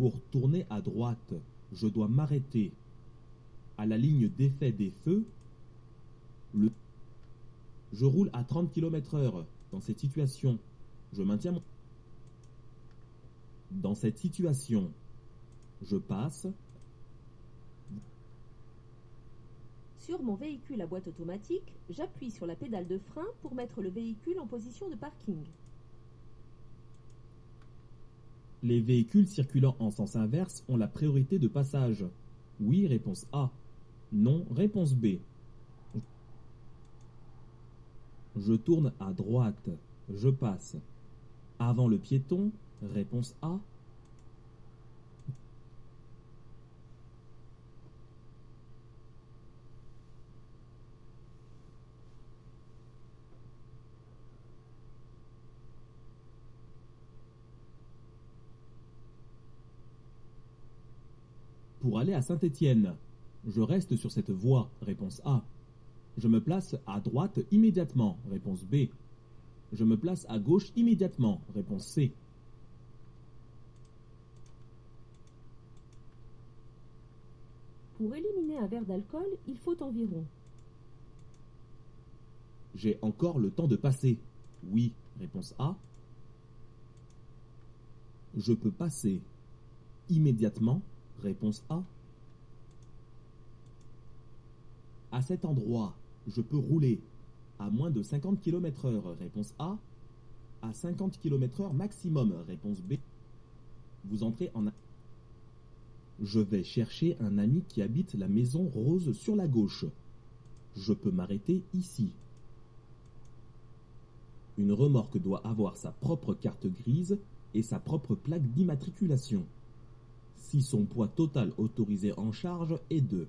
Pour tourner à droite, je dois m'arrêter à la ligne d'effet des feux. Je roule à 30 km/h. Dans cette situation, je maintiens mon... Dans cette situation, je passe. Sur mon véhicule à boîte automatique, j'appuie sur la pédale de frein pour mettre le véhicule en position de parking. Les véhicules circulant en sens inverse ont la priorité de passage. Oui, réponse A. Non, réponse B. Je tourne à droite. Je passe. Avant le piéton, réponse A. Pour aller à Saint-Étienne, je reste sur cette voie, réponse A. Je me place à droite immédiatement, réponse B. Je me place à gauche immédiatement, réponse C. Pour éliminer un verre d'alcool, il faut environ. J'ai encore le temps de passer. Oui, réponse A. Je peux passer immédiatement, réponse A. À cet endroit, je peux rouler à moins de 50 km/h, réponse A. À 50 km/h maximum, réponse B. Vous entrez en... Je vais chercher un ami qui habite la maison rose sur la gauche. Je peux m'arrêter ici. Une remorque doit avoir sa propre carte grise et sa propre plaque d'immatriculation. Si son poids total autorisé en charge est de...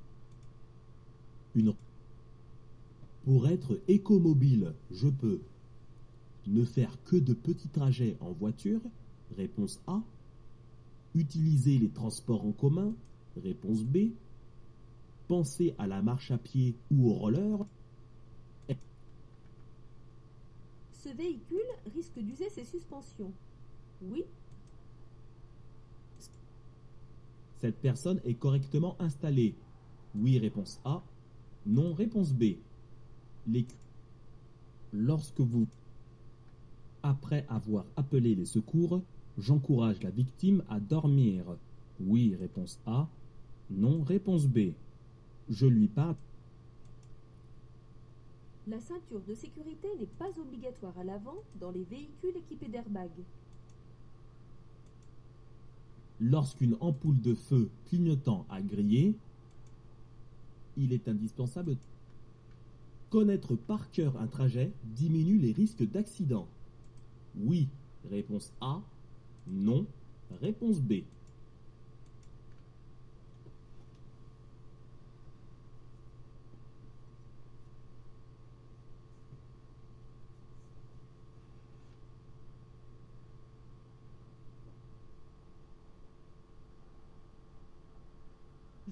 Pour être écomobile, je peux ne faire que de petits trajets en voiture, réponse A. Utiliser les transports en commun, réponse B. Penser à la marche à pied ou au roller. Ce véhicule risque d'user ses suspensions. Oui. Cette personne est correctement installée. Oui, réponse A. Non, réponse B. Lorsque vous... Après avoir appelé les secours, j'encourage la victime à dormir. Oui, réponse A. Non, réponse B. Je lui parle. La ceinture de sécurité n'est pas obligatoire à l'avant dans les véhicules équipés d'airbags. Lorsqu'une ampoule de feu clignotant a grillé, il est indispensable. Connaître par cœur un trajet diminue les risques d'accident. Oui, réponse A. Non, réponse B.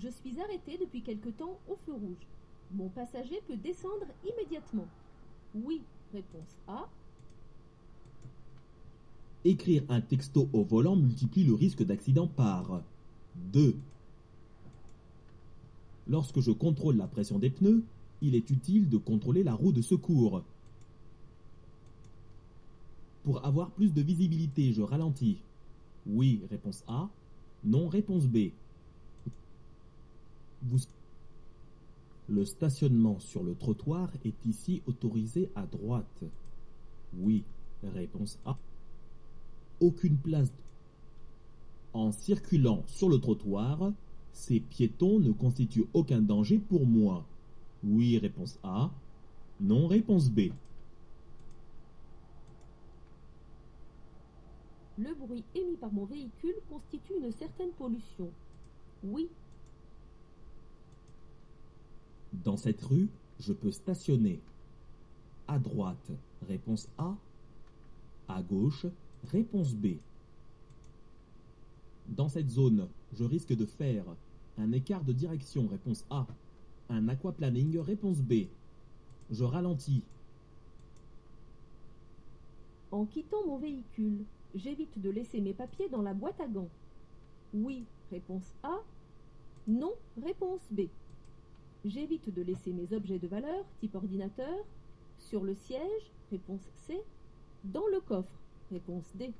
Je suis arrêté depuis quelque temps au feu rouge. Mon passager peut descendre immédiatement. Oui, réponse A. Écrire un texto au volant multiplie le risque d'accident par 2. Lorsque je contrôle la pression des pneus, il est utile de contrôler la roue de secours. Pour avoir plus de visibilité, je ralentis. Oui, réponse A. Non, réponse B. Le stationnement sur le trottoir est ici autorisé à droite. Oui, réponse A. Aucune place. En circulant sur le trottoir, ces piétons ne constituent aucun danger pour moi. Oui, réponse A. Non, réponse B. Le bruit émis par mon véhicule constitue une certaine pollution. Oui. Dans cette rue, je peux stationner. À droite, réponse A. À gauche, réponse B. Dans cette zone, je risque de faire un écart de direction, réponse A. Un aquaplaning, réponse B. Je ralentis. En quittant mon véhicule, j'évite de laisser mes papiers dans la boîte à gants. Oui, réponse A. Non, réponse B. J'évite de laisser mes objets de valeur, type ordinateur, sur le siège, réponse C. Dans le coffre, réponse D.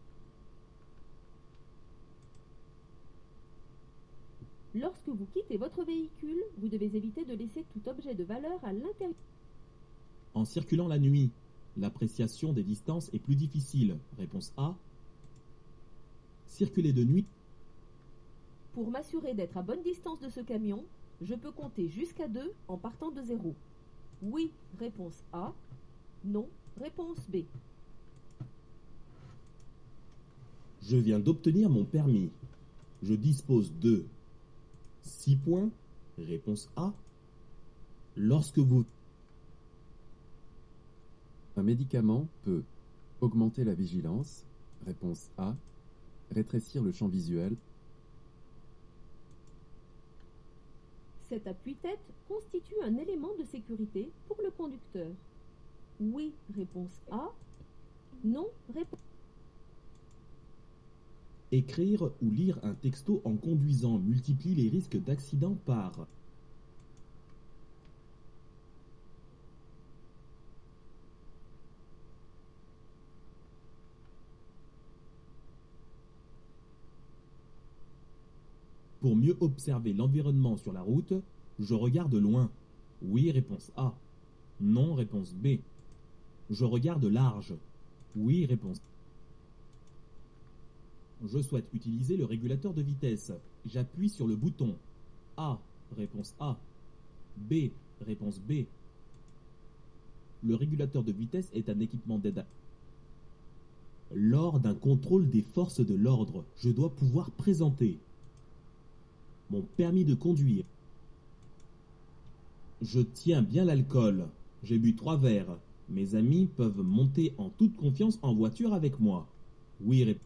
Lorsque vous quittez votre véhicule, vous devez éviter de laisser tout objet de valeur à l'intérieur. En circulant la nuit, l'appréciation des distances est plus difficile. Réponse A. Circuler de nuit. Pour m'assurer d'être à bonne distance de ce camion, je peux compter jusqu'à 2 en partant de 0. Oui, réponse A. Non, réponse B. Je viens d'obtenir mon permis. Je dispose de 6 points. Réponse A. Lorsque vous... Un médicament peut augmenter la vigilance, réponse A, rétrécir le champ visuel. Cet appuie-tête constitue un élément de sécurité pour le conducteur. Oui, réponse A. Non, réponse... Écrire ou lire un texto en conduisant multiplie les risques d'accident par... Pour mieux observer l'environnement sur la route, je regarde loin. Oui, réponse A. Non, réponse B. Je regarde large. Oui, réponse. Je souhaite utiliser le régulateur de vitesse. J'appuie sur le bouton. A, réponse A. B, réponse B. Le régulateur de vitesse est un équipement d'aide. Lors d'un contrôle des forces de l'ordre, je dois pouvoir présenter mon permis de conduire. Je tiens bien l'alcool. J'ai bu 3 verres. Mes amis peuvent monter en toute confiance en voiture avec moi. Oui, réponse.